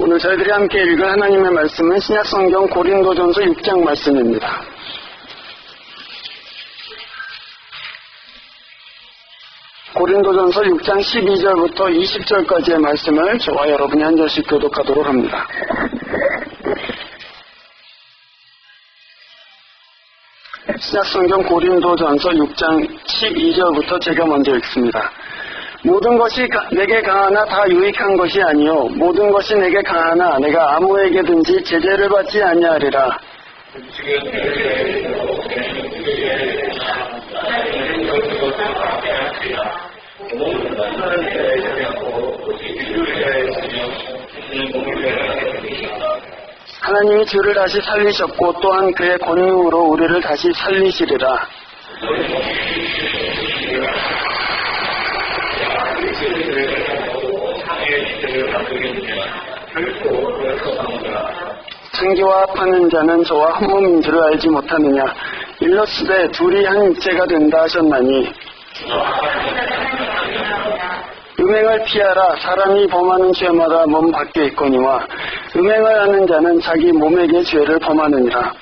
오늘 저희들이 함께 읽을 하나님의 말씀은 신약성경 고린도전서 6장 말씀입니다. 고린도전서 6장 12절부터 20절까지의 말씀을 저와 여러분이 한 절씩 교독하도록 합니다. 신약성경 고린도전서 6장 12절부터 제가 먼저 읽습니다. 모든 것이 내게 강하나 다 유익한 것이 아니요 모든 것이 내게 강하나 내가 아무에게든지 제재를 받지 아니하리라. 하나님이 주를 다시 살리셨고 또한 그의 권능으로 우리를 다시 살리시리라. 창기와 합하는 자는 저와 한 몸인 줄을 알지 못하느냐. 일러스되 둘이 한 육체가 된다 하셨나니 음행을 피하라. 사람이 범하는 죄마다 몸 밖에 있거니와 음행을 하는 자는 자기 몸에게 죄를 범하느니라.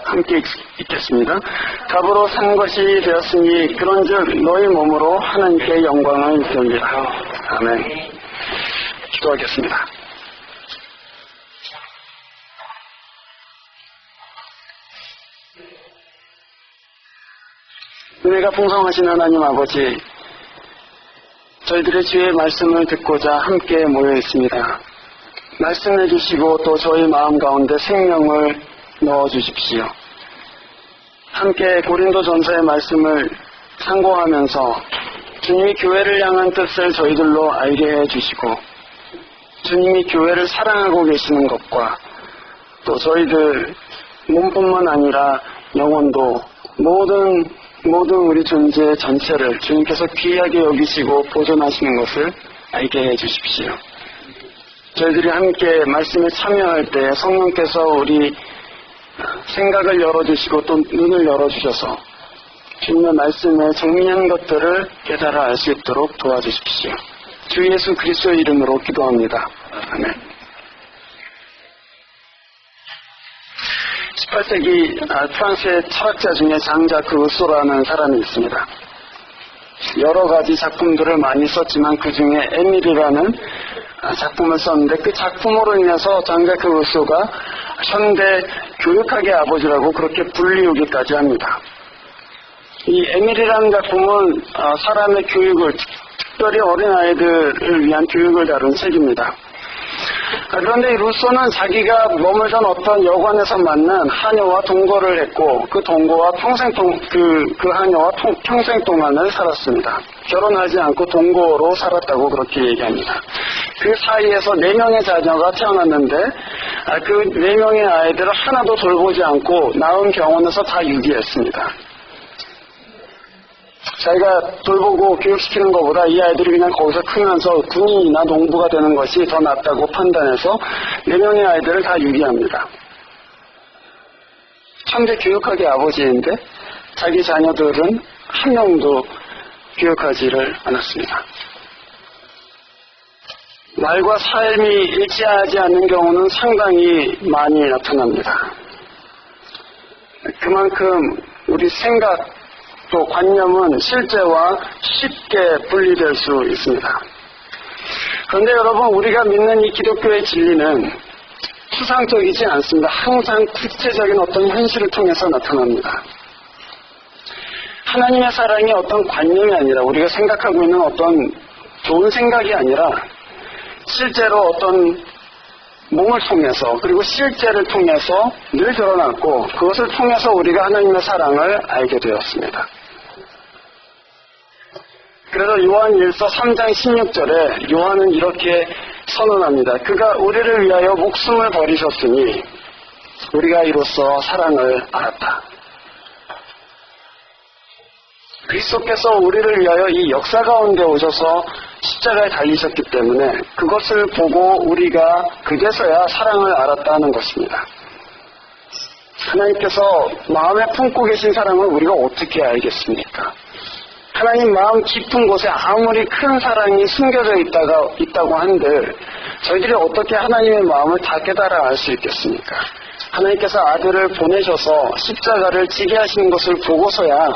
함께 읽겠습니다. 값으로 산 것이 되었으니 그런즉 너희 몸으로 하나님께 영광을 돌리라. 아멘. 기도하겠습니다. 은혜가 풍성하신 하나님 아버지, 저희들의 주의 말씀을 듣고자 함께 모여 있습니다. 말씀해 주시고 또 저희 마음 가운데 생명을 넣어 주십시오. 함께 고린도전서의 말씀을 상고하면서 주님이 교회를 향한 뜻을 저희들로 알게 해주시고 주님이 교회를 사랑하고 계시는 것과 또 저희들 몸뿐만 아니라 영혼도 모든 우리 존재 전체를 주님께서 귀하게 여기시고 보존하시는 것을 알게 해주십시오. 저희들이 함께 말씀에 참여할 때 성령께서 우리 생각을 열어주시고 또 눈을 열어주셔서 주님의 말씀에 정밀한 것들을 깨달아 알 수 있도록 도와주십시오. 주 예수 그리스도의 이름으로 기도합니다. 아멘. 18세기 프랑스의 철학자 중에 장자크 루소라는 사람이 있습니다. 여러 가지 작품들을 많이 썼지만 그 중에 에밀이라는 작품을 썼는데 그 작품으로 인해서 장자크 루소가 현대 교육학의 아버지라고 그렇게 불리우기까지 합니다. 이 에밀이라는 작품은 사람의 교육을, 특별히 어린아이들을 위한 교육을 다룬 책입니다. 그런데 이 루소는 자기가 머물던 어떤 여관에서 만난 하녀와 동거를 했고 그 동거와 그 하녀와 평생 동안을 살았습니다. 결혼하지 않고 동거로 살았다고 그렇게 얘기합니다. 그 사이에서 4명의 자녀가 태어났는데 그 4명의 아이들을 하나도 돌보지 않고 낳은 병원에서 다 유기했습니다. 자기가 돌보고 교육시키는 것보다 이 아이들이 그냥 거기서 크면서 군인이나 농부가 되는 것이 더 낫다고 판단해서 4명의 아이들을 다 유기합니다. 천재 교육학의 아버지인데 자기 자녀들은 한 명도 교육하지를 않았습니다. 말과 삶이 일치하지 않는 경우는 상당히 많이 나타납니다. 그만큼 우리 생각 또 관념은 실제와 쉽게 분리될 수 있습니다. 그런데 여러분, 우리가 믿는 이 기독교의 진리는 추상적이지 않습니다. 항상 구체적인 어떤 현실을 통해서 나타납니다. 하나님의 사랑이 어떤 관념이 아니라 우리가 생각하고 있는 어떤 좋은 생각이 아니라 실제로 어떤 몸을 통해서 그리고 실제를 통해서 늘 드러났고 그것을 통해서 우리가 하나님의 사랑을 알게 되었습니다. 그래서 요한일서 3장 16절에 요한은 이렇게 선언합니다. 그가 우리를 위하여 목숨을 버리셨으니 우리가 이로써 사랑을 알았다. 그리스도께서 우리를 위하여 이 역사 가운데 오셔서 십자가에 달리셨기 때문에 그것을 보고 우리가 그제서야 사랑을 알았다는 것입니다. 하나님께서 마음에 품고 계신 사랑을 우리가 어떻게 알겠습니까? 하나님 마음 깊은 곳에 아무리 큰 사랑이 숨겨져 있다고 한들 저희들이 어떻게 하나님의 마음을 다 깨달아 알 수 있겠습니까? 하나님께서 아들을 보내셔서 십자가를 지게 하시는 것을 보고서야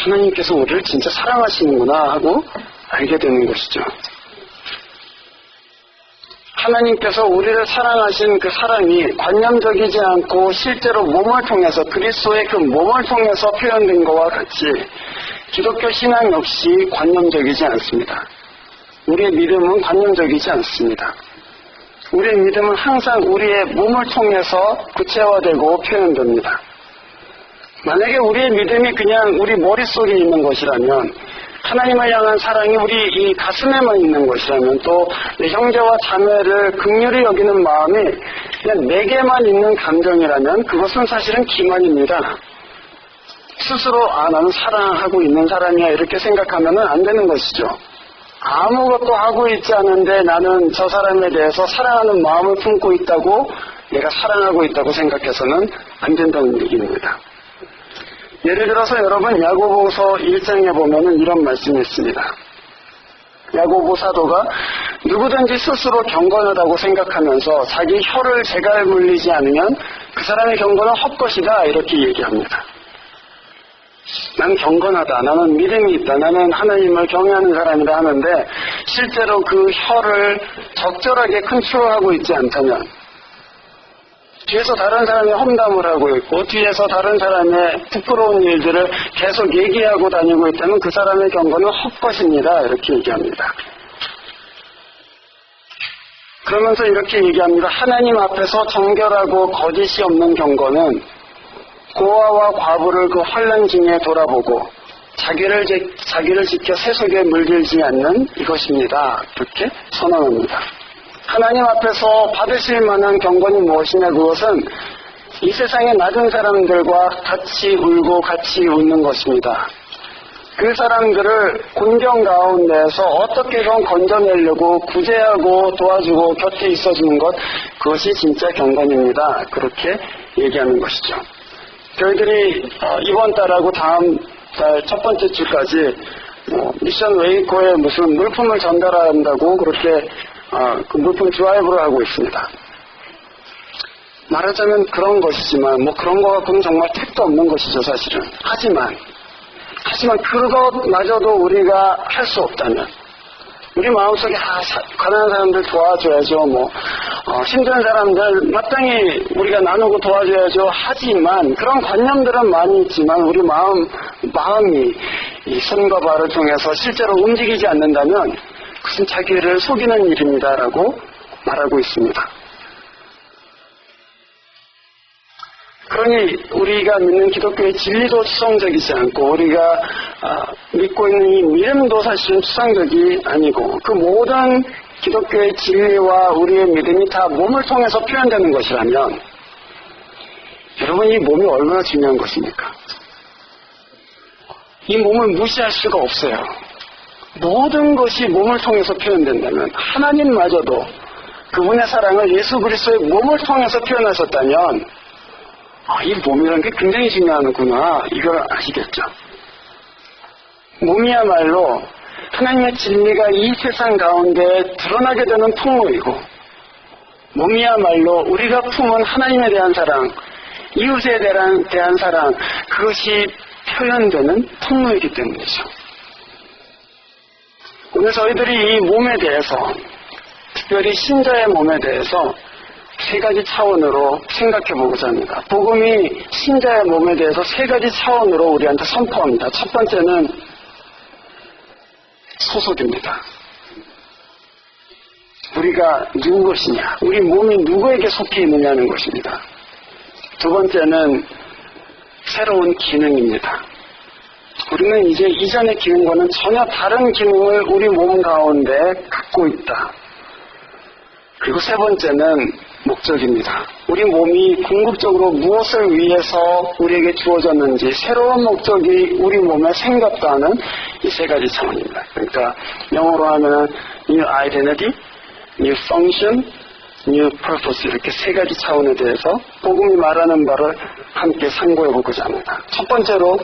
하나님께서 우리를 진짜 사랑하시는구나 하고 알게 되는 것이죠. 하나님께서 우리를 사랑하신 그 사랑이 관념적이지 않고 실제로 몸을 통해서 그리스도의 그 몸을 통해서 표현된 것과 같이 기독교 신앙 역시 관념적이지 않습니다. 우리의 믿음은 관념적이지 않습니다. 우리의 믿음은 항상 우리의 몸을 통해서 구체화되고 표현됩니다. 만약에 우리의 믿음이 그냥 우리 머릿속에 있는 것이라면, 하나님을 향한 사랑이 우리 이 가슴에만 있는 것이라면, 또 내 형제와 자매를 긍휼히 여기는 마음이 그냥 내게만 있는 감정이라면 그것은 사실은 기만입니다. 스스로 나는 사랑하고 있는 사람이야 이렇게 생각하면 안 되는 것이죠. 아무것도 하고 있지 않은데 나는 저 사람에 대해서 사랑하는 마음을 품고 있다고, 내가 사랑하고 있다고 생각해서는 안 된다는 얘기입니다. 예를 들어서 여러분 야고보서 1장에 보면은 이런 말씀이 있습니다. 야고보 사도가 누구든지 스스로 경건하다고 생각하면서 자기 혀를 재갈 물리지 않으면 그 사람의 경건은 헛것이다 이렇게 얘기합니다. 난 경건하다, 나는 믿음이 있다, 나는 하나님을 경외하는 사람이다 하는데 실제로 그 혀를 적절하게 컨트롤하고 있지 않다면, 뒤에서 다른 사람의 험담을 하고 있고 뒤에서 다른 사람의 부끄러운 일들을 계속 얘기하고 다니고 있다면 그 사람의 경건은 헛것입니다 이렇게 얘기합니다. 그러면서 이렇게 얘기합니다. 하나님 앞에서 정결하고 거짓이 없는 경건은 고아와 과부를 그 환난 중에 돌아보고 자기를 지켜 세속에 물들지 않는 이것입니다. 이렇게 선언합니다. 하나님 앞에서 받으실 만한 경건이 무엇이냐, 그것은 이 세상의 낮은 사람들과 같이 울고 같이 웃는 것입니다. 그 사람들을 곤경 가운데에서 어떻게든 건져내려고 구제하고 도와주고 곁에 있어주는 것, 그것이 진짜 경건입니다. 그렇게 얘기하는 것이죠. 저희들이 이번 달하고 다음 달 첫 번째 주까지 미션 웨이코에 무슨 물품을 전달한다고 그렇게 그 물품 드라이브를 하고 있습니다. 말하자면 그런 것이지만 그런 거 갖고는 정말 택도 없는 것이죠 사실은. 하지만 그것마저도 우리가 할 수 없다면, 우리 마음속에 가난한 사람들 도와줘야죠, 힘든 사람들 마땅히 우리가 나누고 도와줘야죠 하지만, 그런 관념들은 많이 있지만 우리 마음이 이 손과 발을 통해서 실제로 움직이지 않는다면 그것은 자기를 속이는 일입니다라고 말하고 있습니다. 그러니 우리가 믿는 기독교의 진리도 추상적이지 않고 우리가 믿고 있는 이 믿음도 사실은 추상적이 아니고, 그 모든 기독교의 진리와 우리의 믿음이 다 몸을 통해서 표현되는 것이라면, 여러분 이 몸이 얼마나 중요한 것입니까? 이 몸을 무시할 수가 없어요. 모든 것이 몸을 통해서 표현된다면, 하나님마저도 그분의 사랑을 예수 그리스도의 몸을 통해서 표현하셨다면 이 몸이라는 게 굉장히 중요하구나, 이걸 아시겠죠? 몸이야말로 하나님의 진리가 이 세상 가운데 드러나게 되는 통로이고, 몸이야말로 우리가 품은 하나님에 대한 사랑, 이웃에 대한 사랑, 그것이 표현되는 통로이기 때문이죠. 오늘 저희들이 이 몸에 대해서, 특별히 신자의 몸에 대해서 세 가지 차원으로 생각해 보고자 합니다. 복음이 신자의 몸에 대해서 세 가지 차원으로 우리한테 선포합니다. 첫 번째는 소속입니다. 우리가 누구 것이냐, 우리 몸이 누구에게 속해 있느냐는 것입니다. 두 번째는 새로운 기능입니다. 우리는 이제 이전의 기능과는 전혀 다른 기능을 우리 몸 가운데 갖고 있다. 그리고 세 번째는 목적입니다. 우리 몸이 궁극적으로 무엇을 위해서 우리에게 주어졌는지, 새로운 목적이 우리 몸에 생겼다는 이 세 가지 차원입니다. 그러니까 영어로 하면 New Identity, New Function, new purpose 이렇게 세 가지 차원에 대해서 복음이 말하는 바를 함께 상고해 보고자 합니다. 첫 번째로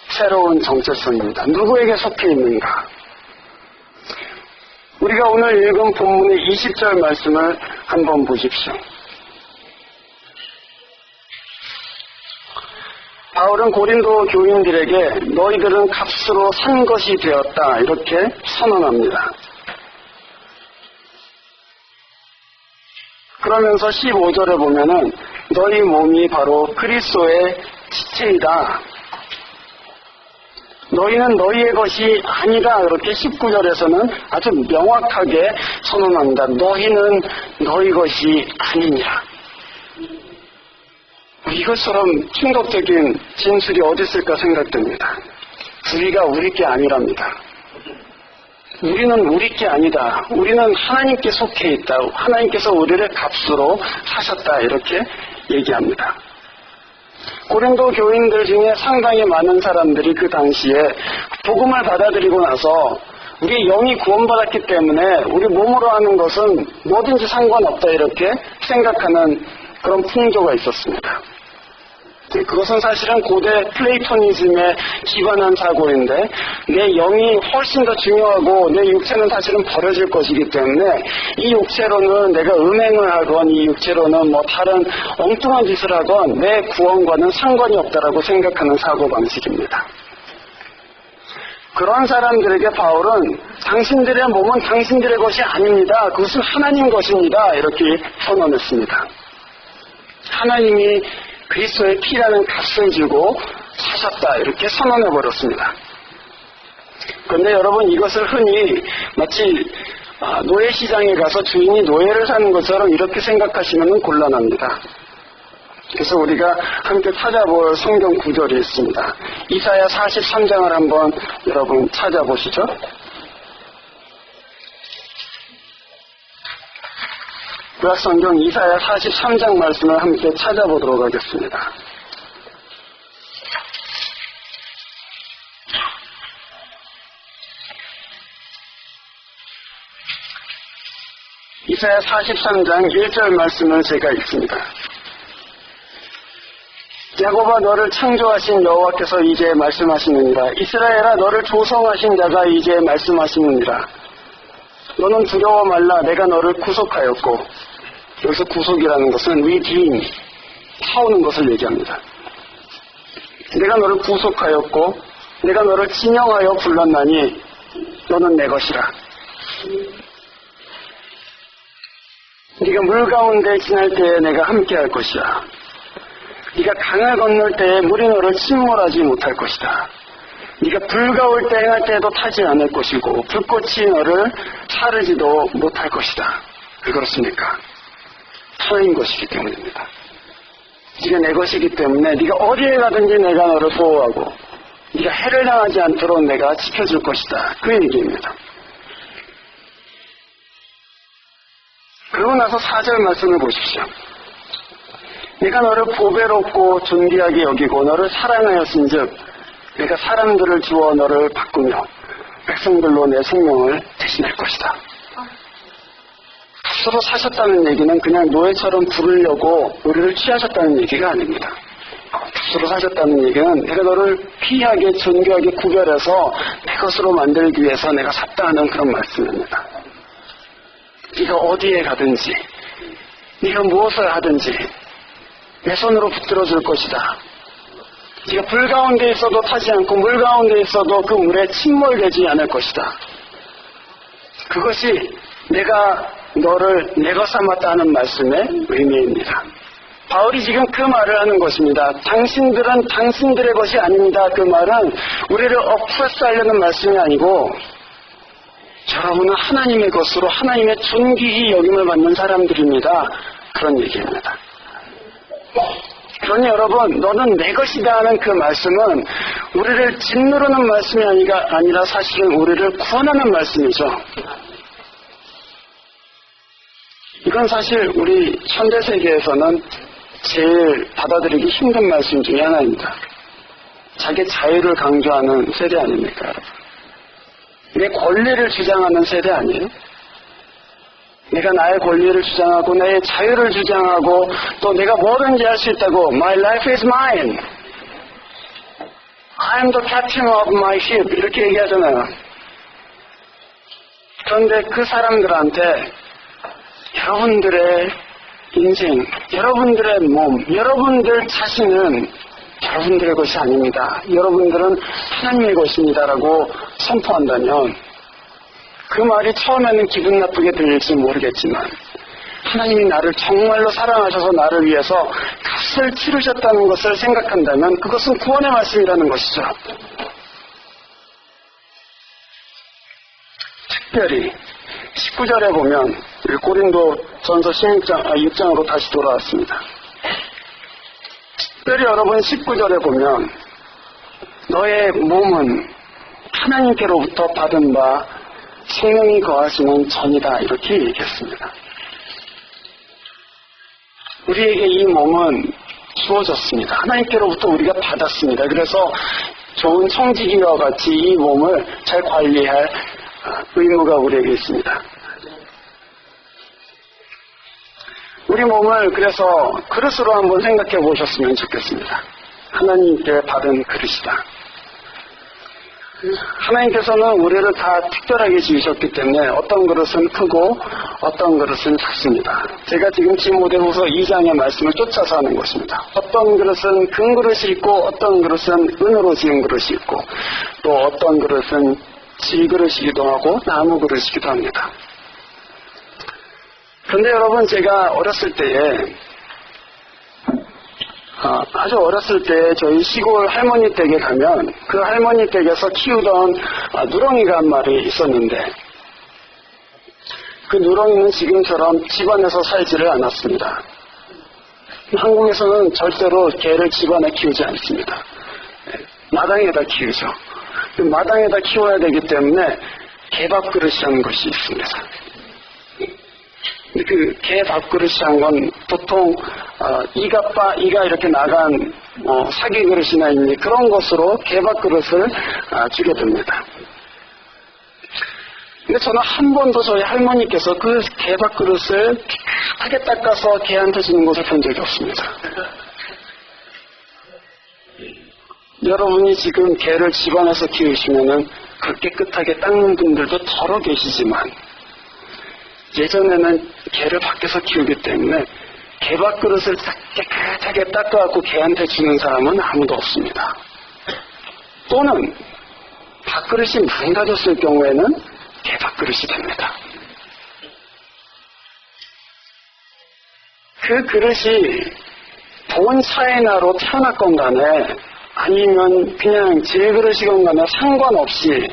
새로운 정체성입니다. 누구에게 속해 있는가? 우리가 오늘 읽은 본문의 20절 말씀을 한번 보십시오. 바울은 고린도 교인들에게 너희들은 값으로 산 것이 되었다 이렇게 선언합니다. 그러면서 15절에 보면은 너희 몸이 바로 그리스도의 지체이다. 너희는 너희의 것이 아니다. 그렇게 19절에서는 아주 명확하게 선언합니다. 너희는 너희 것이 아니냐. 이것처럼 충격적인 진술이 어디 있을까 생각됩니다. 우리가 우리 게 아니랍니다. 우리는 우리 게 아니다. 우리는 하나님께 속해 있다. 하나님께서 우리를 값으로 사셨다. 이렇게 얘기합니다. 고린도 교인들 중에 상당히 많은 사람들이 그 당시에 복음을 받아들이고 나서 우리 영이 구원받았기 때문에 우리 몸으로 하는 것은 뭐든지 상관없다 이렇게 생각하는 그런 풍조가 있었습니다. 그것은 사실은 고대 플레이토니즘에 기반한 사고인데 내 영이 훨씬 더 중요하고 내 육체는 사실은 버려질 것이기 때문에 이 육체로는 내가 음행을 하건 이 육체로는 뭐 다른 엉뚱한 짓을 하건 내 구원과는 상관이 없다라고 생각하는 사고방식입니다. 그런 사람들에게 바울은 당신들의 몸은 당신들의 것이 아닙니다. 그것은 하나님 것입니다. 이렇게 선언했습니다. 하나님이 그리스도의 피라는 값을 주고 사셨다 이렇게 선언해버렸습니다. 그런데 여러분 이것을 흔히 마치 노예시장에 가서 주인이 노예를 사는 것처럼 이렇게 생각하시면 곤란합니다. 그래서 우리가 함께 찾아볼 성경 구절이 있습니다. 이사야 43장을 한번 여러분 찾아보시죠. 구약성경 이사야 43장 말씀을 함께 찾아보도록 하겠습니다. 이사야 43장 1절 말씀을 제가 읽습니다. 야곱아 너를 창조하신 여호와께서 이제 말씀하시느니라. 이스라엘아 너를 조성하신 자가 이제 말씀하시느니라. 너는 두려워 말라. 내가 너를 구속하였고. 여기서 구속이라는 것은 redeem, 타오는 것을 얘기합니다. 내가 너를 구속하였고 내가 너를 진영하여 불렀나니 너는 내 것이라. 네가 물 가운데 지날 때에 내가 함께 할 것이야. 네가 강을 건널 때에 물이 너를 침몰하지 못할 것이다. 네가 불 가올 때 행할 때에도 타지 않을 것이고 불꽃이 너를 사르지도 못할 것이다. 왜 그렇습니까? 하나님 것이기 때문입니다. 네가 내 것이기 때문에 네가 어디에 가든지 내가 너를 보호하고 네가 해를 당하지 않도록 내가 지켜줄 것이다. 그 얘기입니다. 그러고 나서 4절 말씀을 보십시오. 내가 너를 보배롭고 존귀하게 여기고 너를 사랑하였은즉 내가 사람들을 주어 너를 바꾸며 백성들로 내 생명을 대신할 것이다. 값으로 사셨다는 얘기는 그냥 노예처럼 부르려고 우리를 취하셨다는 얘기가 아닙니다. 값으로 사셨다는 얘기는 내가 너를 귀하게 존귀하게 구별해서 내 것으로 만들기 위해서 내가 샀다 하는 그런 말씀입니다. 네가 어디에 가든지 네가 무엇을 하든지 내 손으로 붙들어 줄 것이다. 네가 불 가운데 있어도 타지 않고 물 가운데 있어도 그 물에 침몰되지 않을 것이다. 그것이 내가 너를 내 것 삼았다 하는 말씀의 의미입니다. 바울이 지금 그 말을 하는 것입니다. 당신들은 당신들의 것이 아닙니다. 그 말은 우리를 엎어서 하려는 말씀이 아니고 여러분은 하나님의 것으로 하나님의 존귀히 여김을 받는 사람들입니다. 그런 얘기입니다. 그러니 여러분 너는 내 것이다 하는 그 말씀은 우리를 짓누르는 말씀이 아니라 사실은 우리를 구원하는 말씀이죠. 이건 사실 우리 현대세계에서는 제일 받아들이기 힘든 말씀 중에 하나입니다. 자기 자유를 강조하는 세대 아닙니까? 여러분? 내 권리를 주장하는 세대 아니에요? 내가 나의 권리를 주장하고 나의 자유를 주장하고 또 내가 뭐든지 할 수 있다고 My life is mine. I am the captain of my ship. 이렇게 얘기하잖아요. 그런데 그 사람들한테 여러분들의 인생, 여러분들의 몸, 여러분들 자신은 여러분들의 것이 아닙니다. 여러분들은 하나님의 것입니다라고 선포한다면 그 말이 처음에는 기분 나쁘게 들릴지 모르겠지만 하나님이 나를 정말로 사랑하셔서 나를 위해서 값을 치르셨다는 것을 생각한다면 그것은 구원의 말씀이라는 것이죠. 특별히 19절에 보면 우리 고린도 전서 6장으로 다시 돌아왔습니다. 특별히 여러분 19절에 보면 너의 몸은 하나님께로부터 받은 바 생명이 거하시는 전이다 이렇게 얘기했습니다. 우리에게 이 몸은 주어졌습니다. 하나님께로부터 우리가 받았습니다. 그래서 좋은 청지기와 같이 이 몸을 잘 관리할 의무가 우리에게 있습니다. 우리 몸을 그래서 그릇으로 한번 생각해 보셨으면 좋겠습니다. 하나님께 받은 그릇이다. 하나님께서는 우리를 다 특별하게 지으셨기 때문에 어떤 그릇은 크고 어떤 그릇은 작습니다. 제가 지금 디모데후서 2장의 말씀을 쫓아서 하는 것입니다. 어떤 그릇은 금 그릇이 있고 어떤 그릇은 은으로 지은 그릇이 있고 또 어떤 그릇은 질 그릇이기도 하고 나무 그릇이기도 합니다. 그런데 여러분 제가 어렸을 때에 아주 어렸을 때 저희 시골 할머니 댁에 가면 그 할머니 댁에서 키우던 누렁이가 한 마리 있었는데 그 누렁이는 지금처럼 집안에서 살지를 않았습니다. 한국에서는 절대로 개를 집안에 키우지 않습니다. 마당에다 키우죠. 마당에다 키워야 되기 때문에 개밥그릇이라는 것이 있습니다. 그 개 밥그릇이란 건 보통 이가 이렇게 나간 사기 그릇이나 있니 그런 것으로 개 밥그릇을 주게 됩니다. 근데 저는 한 번도 저희 할머니께서 그 개 밥그릇을 깨끗하게 닦아서 개한테 주는 것을 본 적이 없습니다. 여러분이 지금 개를 집안에서 키우시면은 그 깨끗하게 닦는 분들도 덜어 계시지만 예전에는 개를 밖에서 키우기 때문에 개밥그릇을 깨끗하게 닦아갖고 개한테 주는 사람은 아무도 없습니다. 또는 밥그릇이 망가졌을 경우에는 개밥그릇이 됩니다. 그 그릇이 본 차이나로 태어났건 간에 아니면 그냥 질그릇이건 간에 상관없이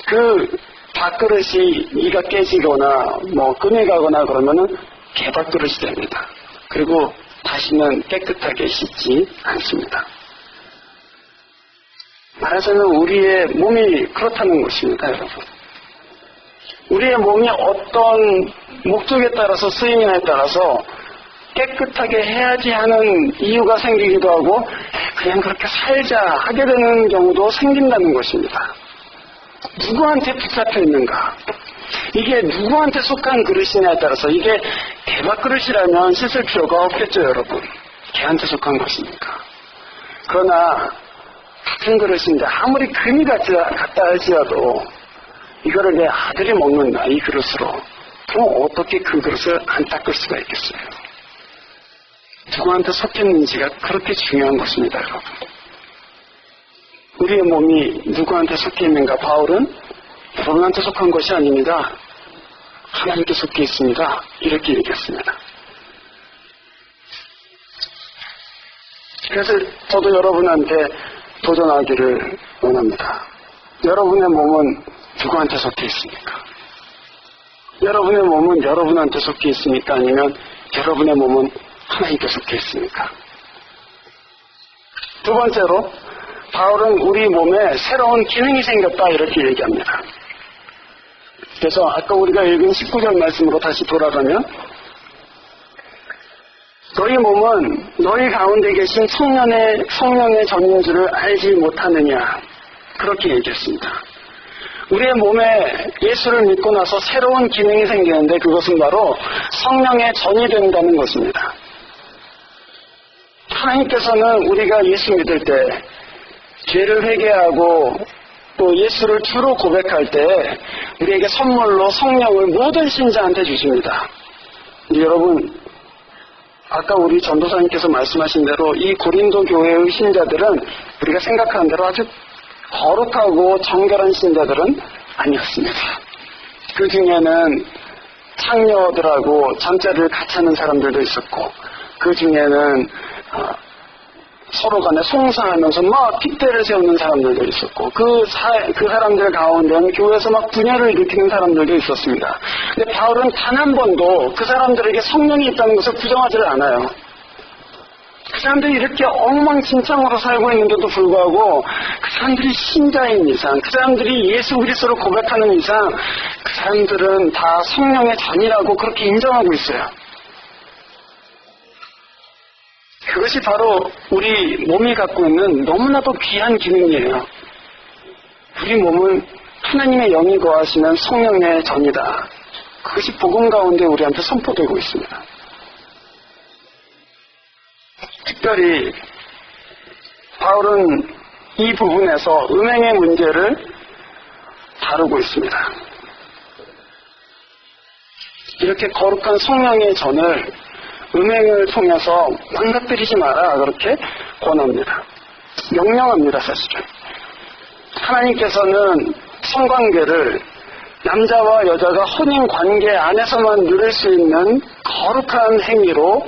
그 밥그릇이 이가 깨지거나 끈이 가거나 그러면은 개밥그릇이 됩니다. 그리고 다시는 깨끗하게 씻지 않습니다. 말하자면 우리의 몸이 그렇다는 것입니다, 여러분. 우리의 몸이 어떤 목적에 따라서 쓰임에 따라서 깨끗하게 해야지 하는 이유가 생기기도 하고 그냥 그렇게 살자 하게 되는 경우도 생긴다는 것입니다. 누구한테 붙잡혀 있는가? 이게 누구한테 속한 그릇이냐에 따라서 이게 개밥그릇이라면 씻을 필요가 없겠죠, 여러분. 개한테 속한 것이니까. 그러나 같은 그릇인데 아무리 금이 같다 할지라도 이거를 내 아들이 먹는다, 이 그릇으로. 그럼 어떻게 그 그릇을 안 닦을 수가 있겠어요? 누구한테 속했는지가 그렇게 중요한 것입니다, 여러분. 우리의 몸이 누구한테 속해 있는가? 바울은 여러분한테 속한 것이 아닙니다. 하나님께 속해 있습니다. 이렇게 얘기했습니다. 그래서 저도 여러분한테 도전하기를 원합니다. 여러분의 몸은 누구한테 속해 있습니까? 여러분의 몸은 여러분한테 속해 있습니까? 아니면 여러분의 몸은 하나님께 속해 있습니까? 두 번째로 바울은 우리 몸에 새로운 기능이 생겼다 이렇게 얘기합니다. 그래서 아까 우리가 읽은 19절 말씀으로 다시 돌아가면 너희 몸은 너희 가운데 계신 성령의 전인줄을 알지 못하느냐 그렇게 얘기했습니다. 우리의 몸에 예수를 믿고 나서 새로운 기능이 생기는데 그것은 바로 성령의 전이 된다는 것입니다. 하나님께서는 우리가 예수 믿을 때 죄를 회개하고 또 예수를 주로 고백할 때 우리에게 선물로 성령을 모든 신자한테 주십니다. 여러분, 아까 우리 전도사님께서 말씀하신 대로 이 고린도 교회의 신자들은 우리가 생각하는 대로 아주 거룩하고 정결한 신자들은 아니었습니다. 그 중에는 창녀들하고 잠자리를 같이 하는 사람들도 있었고, 그 중에는 서로 간에 송사하면서 막 핏대를 세우는 사람들도 있었고, 그 사람들 가운데는 교회에서 막 분열을 일으키는 사람들도 있었습니다. 근데 바울은 단 한 번도 그 사람들에게 성령이 있다는 것을 부정하지를 않아요. 그 사람들이 이렇게 엉망진창으로 살고 있는데도 불구하고 그 사람들이 신자인 이상, 그 사람들이 예수 그리스도를 고백하는 이상 그 사람들은 다 성령의 전이라고 그렇게 인정하고 있어요. 그것이 바로 우리 몸이 갖고 있는 너무나도 귀한 기능이에요. 우리 몸은 하나님의 영이 거하시는 성령의 전이다. 그것이 복음 가운데 우리한테 선포되고 있습니다. 특별히 바울은 이 부분에서 음행의 문제를 다루고 있습니다. 이렇게 거룩한 성령의 전을 음행을 통해서 망가뜨리지 마라 그렇게 권합니다. 명령합니다. 사실은 하나님께서는 성관계를 남자와 여자가 혼인 관계 안에서만 누릴 수 있는 거룩한 행위로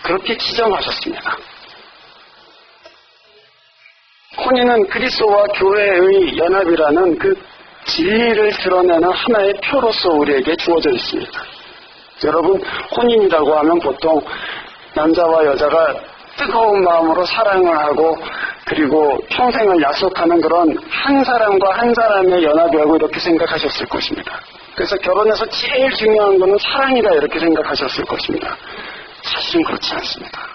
그렇게 지정하셨습니다. 혼인은 그리스도와 교회의 연합이라는 그 진리를 드러내는 하나의 표로서 우리에게 주어져 있습니다. 여러분, 혼인이라고 하면 보통 남자와 여자가 뜨거운 마음으로 사랑을 하고 그리고 평생을 약속하는 그런 한 사람과 한 사람의 연합이라고 이렇게 생각하셨을 것입니다. 그래서 결혼에서 제일 중요한 것은 사랑이다 이렇게 생각하셨을 것입니다. 사실은 그렇지 않습니다.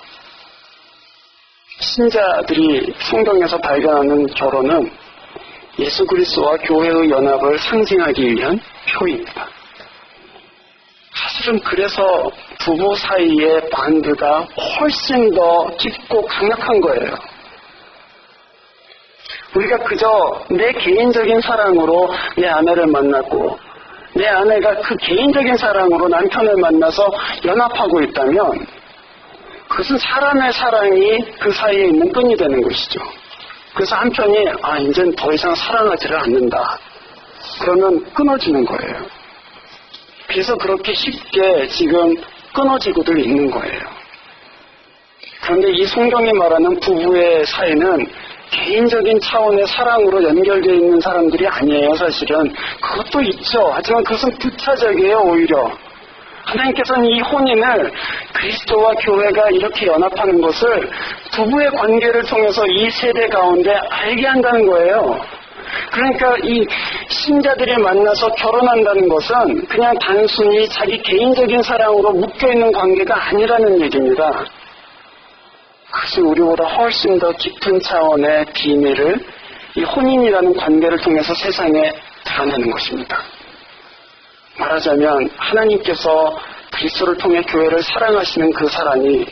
신자들이 성경에서 발견하는 결혼은 예수 그리스도와 교회의 연합을 상징하기 위한 표입니다. 사실은 그래서 부부 사이의 반드가 훨씬 더 깊고 강력한 거예요. 우리가 그저 내 개인적인 사랑으로 내 아내를 만났고 내 아내가 그 개인적인 사랑으로 남편을 만나서 연합하고 있다면 그것은 사람의 사랑이 그 사이에 있는 끈이 되는 것이죠. 그래서 한편이 이젠 더 이상 사랑하지를 않는다. 그러면 끊어지는 거예요. 그래서 그렇게 쉽게 지금 끊어지고들 있는 거예요. 그런데 이 성경이 말하는 부부의 사이는 개인적인 차원의 사랑으로 연결되어 있는 사람들이 아니에요. 사실은 그것도 있죠. 하지만 그것은 부차적이에요. 오히려 하나님께서는 이 혼인을 그리스도와 교회가 이렇게 연합하는 것을 부부의 관계를 통해서 이 세대 가운데 알게 한다는 거예요. 그러니까 이 신자들이 만나서 결혼한다는 것은 그냥 단순히 자기 개인적인 사랑으로 묶여있는 관계가 아니라는 얘기입니다. 그것이 우리보다 훨씬 더 깊은 차원의 비밀을 이 혼인이라는 관계를 통해서 세상에 드러내는 것입니다. 말하자면 하나님께서 그리스도를 통해 교회를 사랑하시는 그 사랑이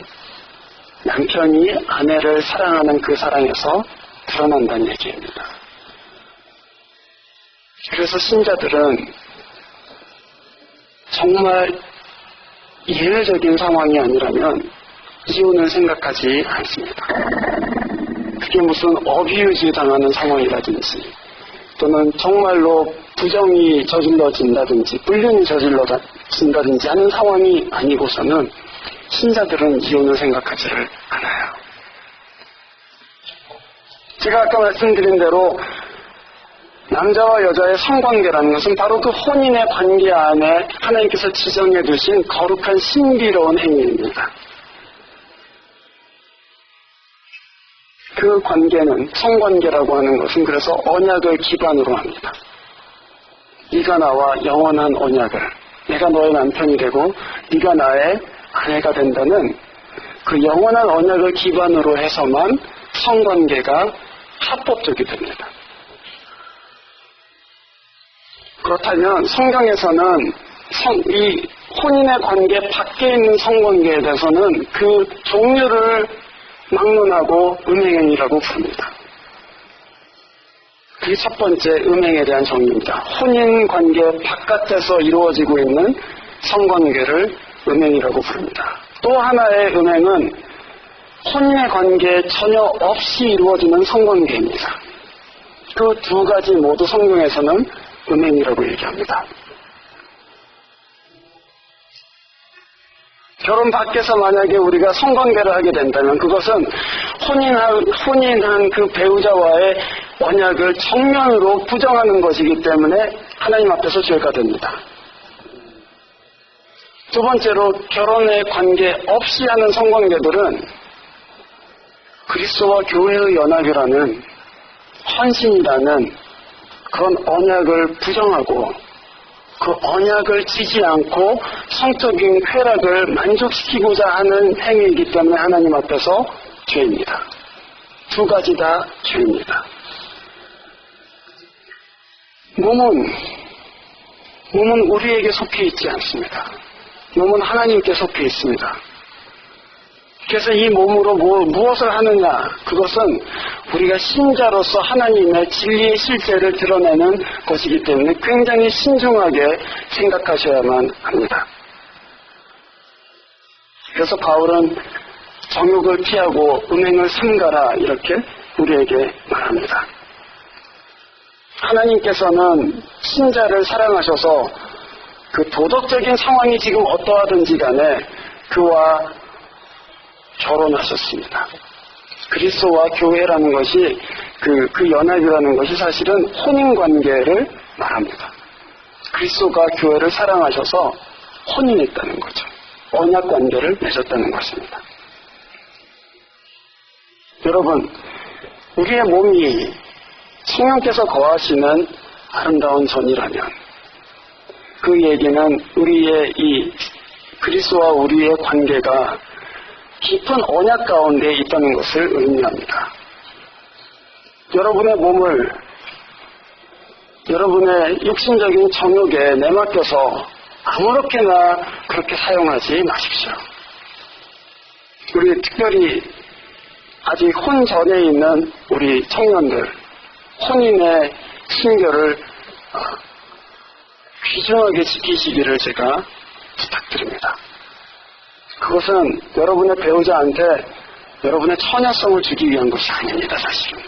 남편이 아내를 사랑하는 그 사랑에서 드러난다는 얘기입니다. 그래서 신자들은 정말 예외적인 상황이 아니라면 이혼을 생각하지 않습니다. 그게 무슨 어뷰즈 당하는 상황이라든지 또는 정말로 부정이 저질러진다든지 불륜이 저질러진다든지 하는 상황이 아니고서는 신자들은 이혼을 생각하지를 않아요. 제가 아까 말씀드린 대로 남자와 여자의 성관계라는 것은 바로 그 혼인의 관계 안에 하나님께서 지정해 두신 거룩한 신비로운 행위입니다. 그 관계는 성관계라고 하는 것은 그래서 언약을 기반으로 합니다. 네가 나와 영원한 언약을, 내가 너의 남편이 되고 네가 나의 아내가 된다는 그 영원한 언약을 기반으로 해서만 성관계가 합법적이 됩니다. 그렇다면 성경에서는 이 혼인의 관계 밖에 있는 성관계에 대해서는 그 종류를 막론하고 음행행위라고 부릅니다. 그게 첫 번째 음행에 대한 정의입니다. 혼인 관계 바깥에서 이루어지고 있는 성관계를 음행이라고 부릅니다. 또 하나의 음행은 혼인의 관계에 전혀 없이 이루어지는 성관계입니다. 그 두 가지 모두 성경에서는 음행이라고 얘기합니다. 결혼 밖에서 만약에 우리가 성관계를 하게 된다면 그것은 혼인한 그 배우자와의 언약을 정면으로 부정하는 것이기 때문에 하나님 앞에서 죄가 됩니다. 두 번째로 결혼의 관계 없이 하는 성관계들은 그리스도와 교회의 연합이라는 헌신이라는 그런 언약을 부정하고 그 언약을 지지 않고 성적인 쾌락을 만족시키고자 하는 행위이기 때문에 하나님 앞에서 죄입니다. 두 가지 다 죄입니다. 몸은 우리에게 속해 있지 않습니다. 몸은 하나님께 속해 있습니다. 그래서 이 몸으로 무엇을 하느냐? 그것은 우리가 신자로서 하나님의 진리의 실제를 드러내는 것이기 때문에 굉장히 신중하게 생각하셔야만 합니다. 그래서 바울은 정욕을 피하고 음행을 삼가라 이렇게 우리에게 말합니다. 하나님께서는 신자를 사랑하셔서 그 도덕적인 상황이 지금 어떠하든지 간에 그와 결혼하셨습니다. 그리스도와 교회라는 것이 그 연합이라는 것이 사실은 혼인관계를 말합니다. 그리스도가 교회를 사랑하셔서 혼인했다는 거죠. 언약관계를 맺었다는 것입니다. 여러분, 우리의 몸이 성령께서 거하시는 아름다운 전이라면 그 얘기는 우리의 이 그리스도와 우리의 관계가 깊은 언약 가운데 있다는 것을 의미합니다. 여러분의 몸을 여러분의 육신적인 정욕에 내맡겨서 아무렇게나 그렇게 사용하지 마십시오. 우리 특별히 아직 혼 전에 있는 우리 청년들, 혼인의 순결을 귀중하게 지키시기를 제가 부탁드립니다. 그것은 여러분의 배우자한테 여러분의 처녀성을 주기 위한 것이 아닙니다, 사실은.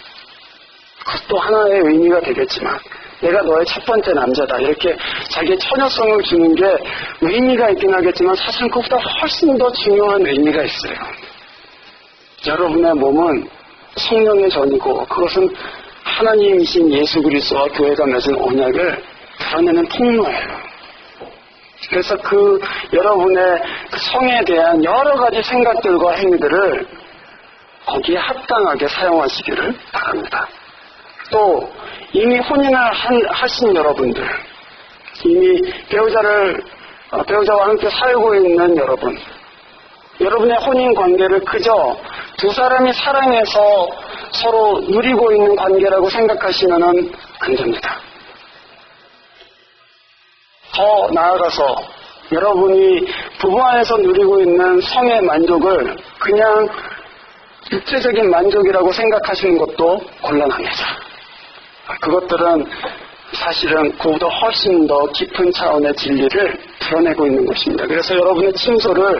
그것도 하나의 의미가 되겠지만 내가 너의 첫 번째 남자다 이렇게 자기의 처녀성을 주는 게 의미가 있긴 하겠지만 사실은 그것보다 훨씬 더 중요한 의미가 있어요. 여러분의 몸은 성령의 전이고 그것은 하나님이신 예수 그리스도와 교회가 맺은 언약을 드러내는 통로예요. 그래서 여러분의 그 성에 대한 여러 가지 생각들과 행위들을 거기에 합당하게 사용하시기를 바랍니다. 또 이미 혼인을 하신 여러분들, 이미 배우자와 함께 살고 있는 여러분, 여러분의 혼인 관계를 그저 두 사람이 사랑해서 서로 누리고 있는 관계라고 생각하시면 안 됩니다. 더 나아가서 여러분이 부부 안에서 누리고 있는 성의 만족을 그냥 육체적인 만족이라고 생각하시는 것도 곤란합니다. 그것들은 사실은 그보다 훨씬 더 깊은 차원의 진리를 드러내고 있는 것입니다. 그래서 여러분의 침소를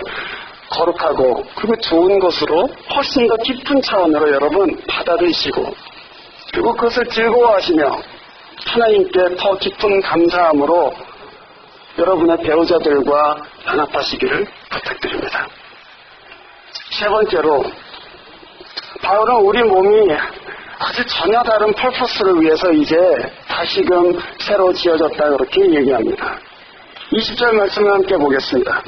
거룩하고 그리고 좋은 것으로 훨씬 더 깊은 차원으로 여러분 받아들이시고 그리고 그것을 즐거워하시며 하나님께 더 깊은 감사함으로 여러분의 배우자들과 연합하시기를 부탁드립니다. 세 번째로 바울은 우리 몸이 아주 전혀 다른 퍼포스를 위해서 이제 다시금 새로 지어졌다 그렇게 얘기합니다. 20절 말씀을 함께 보겠습니다.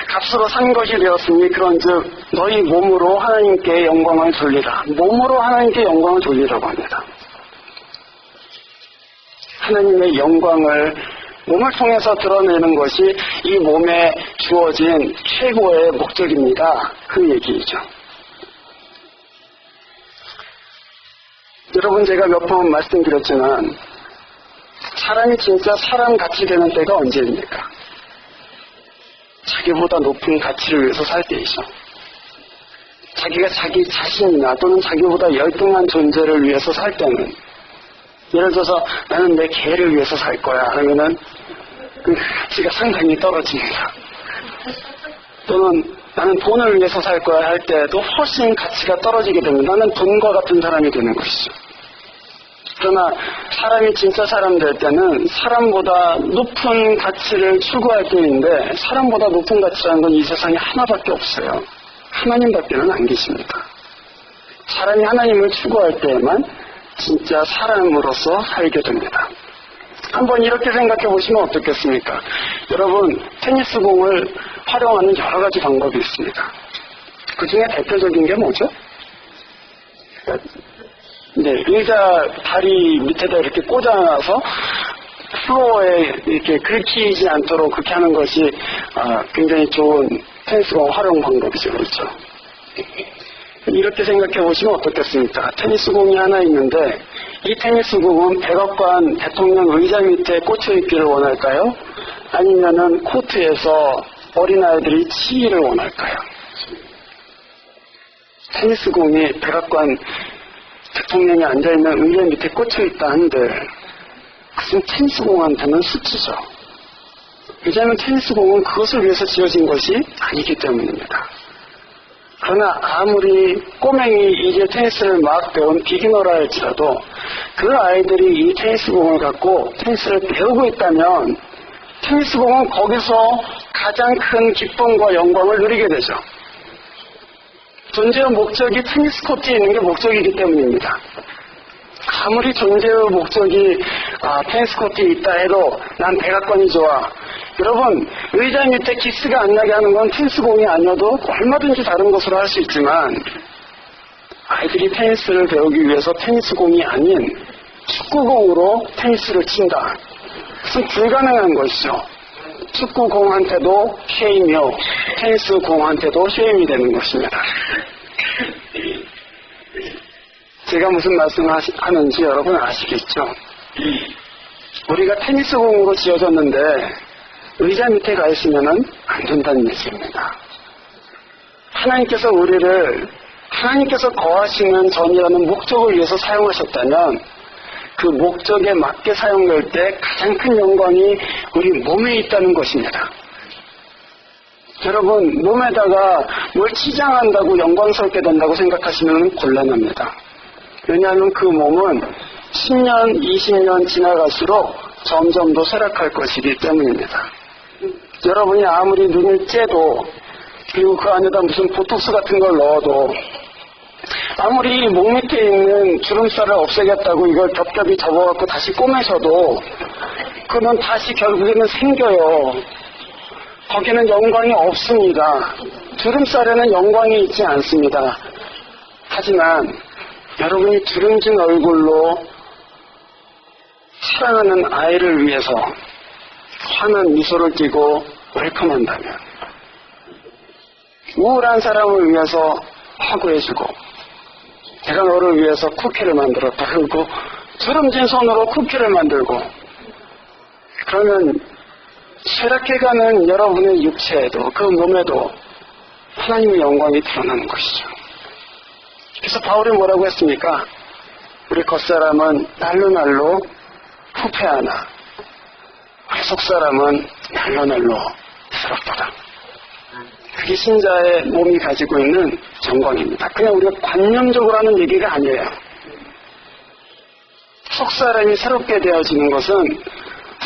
값으로 산 것이 되었으니 그런즉 너희 몸으로 하나님께 영광을 돌리라. 몸으로 하나님께 영광을 돌리라고 합니다. 하나님의 영광을 몸을 통해서 드러내는 것이 이 몸에 주어진 최고의 목적입니다. 그 얘기이죠. 여러분 제가 몇 번 말씀드렸지만 사람이 진짜 사람같이 되는 때가 언제입니까? 자기보다 높은 가치를 위해서 살 때이죠. 자기가 자기 자신이나 또는 자기보다 열등한 존재를 위해서 살 때는, 예를 들어서 나는 내 개를 위해서 살 거야 하면은 그 가치가 상당히 떨어집니다. 또는 나는 돈을 위해서 살 거야 할 때도 훨씬 가치가 떨어지게 됩니다. 나는 돈과 같은 사람이 되는 것이죠. 그러나 사람이 진짜 사람 될 때는 사람보다 높은 가치를 추구할 때인데, 사람보다 높은 가치라는 건 이 세상에 하나밖에 없어요. 하나님밖에는 안 계십니다. 사람이 하나님을 추구할 때에만 진짜 사람으로서 살게 됩니다. 한번 이렇게 생각해 보시면 어떻겠습니까? 여러분, 테니스 공을 활용하는 여러 가지 방법이 있습니다. 그 중에 대표적인 게 뭐죠? 네, 의자 다리 밑에다 이렇게 꽂아놔서 플로어에 이렇게 긁히지 않도록 그렇게 하는 것이 굉장히 좋은 테니스공 활용 방법이죠. 그렇죠? 이렇게 생각해 보시면 어떻겠습니까? 테니스공이 하나 있는데, 이 테니스공은 백악관 대통령 의자 밑에 꽂혀 있기를 원할까요? 아니면은 코트에서 어린아이들이 치기를 원할까요? 테니스공이 백악관 대통령이 앉아있는 의자 밑에 꽂혀 있다 한들, 그것은 테니스공한테는 수치죠. 왜냐하면 테니스공은 그것을 위해서 지어진 것이 아니기 때문입니다. 그러나 아무리 꼬맹이 이제 테니스를 막 배운 비기너라 할지라도 그 아이들이 이 테니스공을 갖고 테니스를 배우고 있다면 테니스공은 거기서 가장 큰 기쁨과 영광을 누리게 되죠. 존재의 목적이 테니스 코트에 있는 게 목적이기 때문입니다. 아무리 존재의 목적이 테니스 코트에 있다 해도 난 백악관이 좋아. 여러분, 의자 밑에 기스가 안 나게 하는 건 테니스공이 아니어도 얼마든지 다른 것으로 할 수 있지만, 아이들이 테니스를 배우기 위해서 테니스공이 아닌 축구공으로 테니스를 친다. 그것은 불가능한 것이죠. 축구공한테도 쉐임이요, 테니스공한테도 쉐임이 되는 것입니다. 제가 무슨 말씀을 하는지 여러분 아시겠죠? 우리가 테니스공으로 지어졌는데 의자 밑에 가 있으면 안 된다는 얘기입니다. 하나님께서 우리를 하나님께서 거하시는 전이라는 목적을 위해서 사용하셨다면, 그 목적에 맞게 사용될 때 가장 큰 영광이 우리 몸에 있다는 것입니다. 여러분, 몸에다가 뭘 치장한다고 영광스럽게 된다고 생각하시면 곤란합니다. 왜냐하면 그 몸은 10년, 20년 지나갈수록 점점 더 쇠락할 것이기 때문입니다. 여러분이 아무리 눈을 째도, 그리고 그 안에다 무슨 보톡스 같은 걸 넣어도, 아무리 목 밑에 있는 주름살을 없애겠다고 이걸 겹겹이 접어갖고 다시 꼬매셔도 그건 다시 결국에는 생겨요. 거기는 영광이 없습니다. 주름살에는 영광이 있지 않습니다. 하지만 여러분이 주름진 얼굴로 사랑하는 아이를 위해서 환한 미소를 띠고 웰컴한다면, 우울한 사람을 위해서 화구해주고, 내가 너를 위해서 쿠키를 만들었다 그리고 주름진 손으로 쿠키를 만들고, 그러면 쇠락해가는 여러분의 육체에도, 그 몸에도 하나님의 영광이 드러나는 것이죠. 그래서 바울이 뭐라고 했습니까? 우리 겉사람은 날로 날로 후패하나 우리 속사람은 날로 날로 새롭도다. 그게 신자의 몸이 가지고 있는 정광입니다. 그냥 우리가 관념적으로 하는 얘기가 아니에요. 속사람이 새롭게 되어지는 것은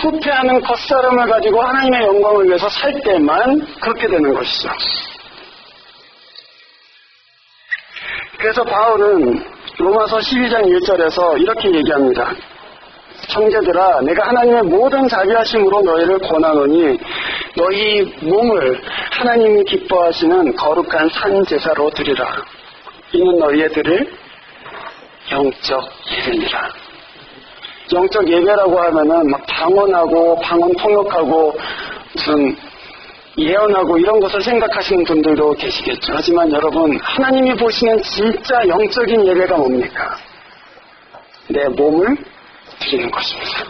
후패하는 겉사람을 가지고 하나님의 영광을 위해서 살 때만 그렇게 되는 것이죠. 그래서 바울은 로마서 12장 1절에서 이렇게 얘기합니다. 형제들아, 내가 하나님의 모든 자비하심으로 너희를 권하노니 너희 몸을 하나님이 기뻐하시는 거룩한 산 제사로 드리라. 이는 너희의 드릴 영적 예배니라. 영적 예배라고 하면은 막 방언하고 방언 통역하고 무슨 예언하고 이런 것을 생각하시는 분들도 계시겠죠. 하지만 여러분, 하나님이 보시는 진짜 영적인 예배가 뭡니까? 내 몸을 드리는 것입니다.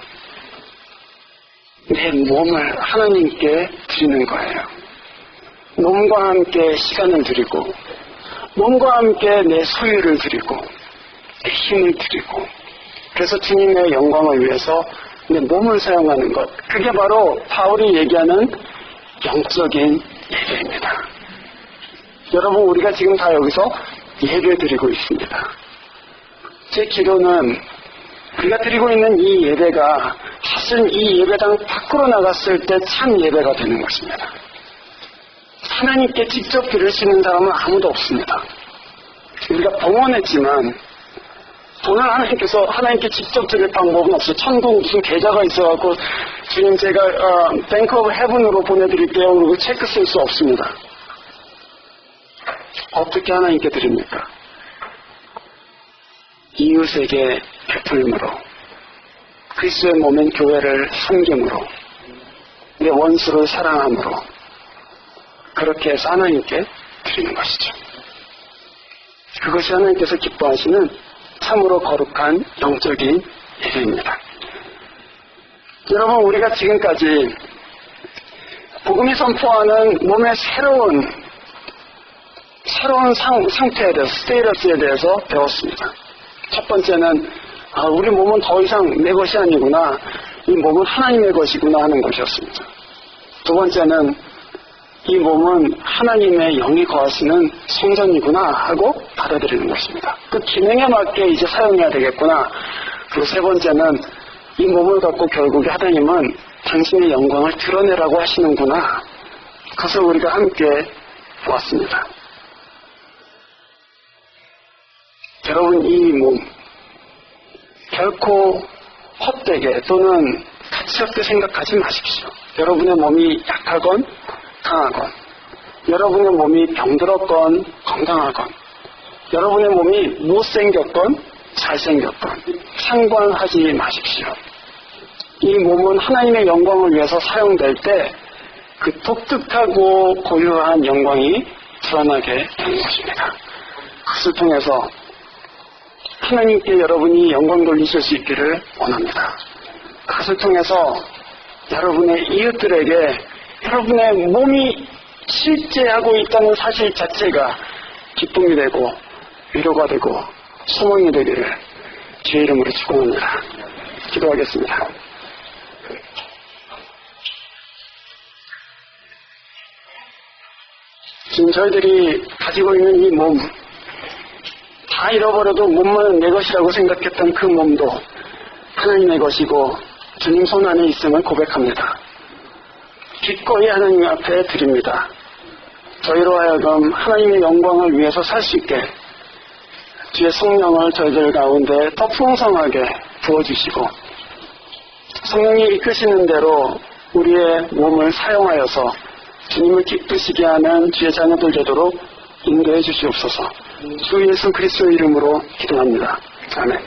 내 몸을 하나님께 드리는 거예요. 몸과 함께 시간을 드리고, 몸과 함께 내 소유를 드리고, 내 힘을 드리고, 그래서 주님의 영광을 위해서 내 몸을 사용하는 것. 그게 바로 바울이 얘기하는 영적인 예배입니다. 여러분, 우리가 지금 다 여기서 예배 드리고 있습니다. 제 기도는 우리가 드리고 있는 이 예배가 사실 이 예배당 밖으로 나갔을 때 참 예배가 되는 것입니다. 하나님께 직접 드릴 수 있는 사람은 아무도 없습니다. 우리가 봉헌했지만 돈을 하나님께 직접 드릴 방법은 없어요. 천국 무슨 계좌가 있어갖고 주님 제가 뱅크 오브 헤븐으로 보내드릴게요. 그리고 체크 쓸 수 없습니다. 어떻게 하나님께 드립니까? 이웃에게 베풀므로, 그리스도의 몸인 교회를 섬김으로, 내 원수를 사랑함으로, 그렇게 해서 하나님께 드리는 것이죠. 그것이 하나님께서 기뻐하시는 참으로 거룩한 영적인 예배입니다. 여러분, 우리가 지금까지 복음이 선포하는 몸의 새로운 상태에 대해서, 스테이러스에 대해서 배웠습니다. 첫 번째는 우리 몸은 더 이상 내 것이 아니구나, 이 몸은 하나님의 것이구나 하는 것이었습니다. 두 번째는 이 몸은 하나님의 영이 거하시는 성전이구나 하고 받아들이는 것입니다. 그 기능에 맞게 이제 사용해야 되겠구나. 그리고 세 번째는 이 몸을 갖고 결국에 하나님은 당신의 영광을 드러내라고 하시는구나. 그것을 우리가 함께 보았습니다. 여러분, 이 몸 결코 헛되게 또는 가치없게 생각하지 마십시오. 여러분의 몸이 약하건 강하건, 여러분의 몸이 병들었건 건강하건, 여러분의 몸이 못생겼건 잘생겼건 상관하지 마십시오. 이 몸은 하나님의 영광을 위해서 사용될 때 그 독특하고 고유한 영광이 드러나게 되는 것입니다. 그것을 통해서 하나님께 여러분이 영광 돌리실 수 있기를 원합니다. 그것을 통해서 여러분의 이웃들에게 여러분의 몸이 실제하고 있다는 사실 자체가 기쁨이 되고 위로가 되고 소망이 되기를 주의 이름으로 축원합니다. 기도하겠습니다. 지금 저희들이 가지고 있는 이 몸, 다 잃어버려도 몸만 내 것이라고 생각했던 그 몸도 하나님의 것이고 주님 손 안에 있음을 고백합니다. 기꺼이 하나님 앞에 드립니다. 저희로 하여금 하나님의 영광을 위해서 살 수 있게 주의 성령을 저희들 가운데 더 풍성하게 부어주시고 성령이 이끄시는 대로 우리의 몸을 사용하여서 주님을 기쁘시게 하는 주의 자녀들 되도록 인도해 주시옵소서. 주 예수 그리스도의 이름으로 기도합니다. 아멘.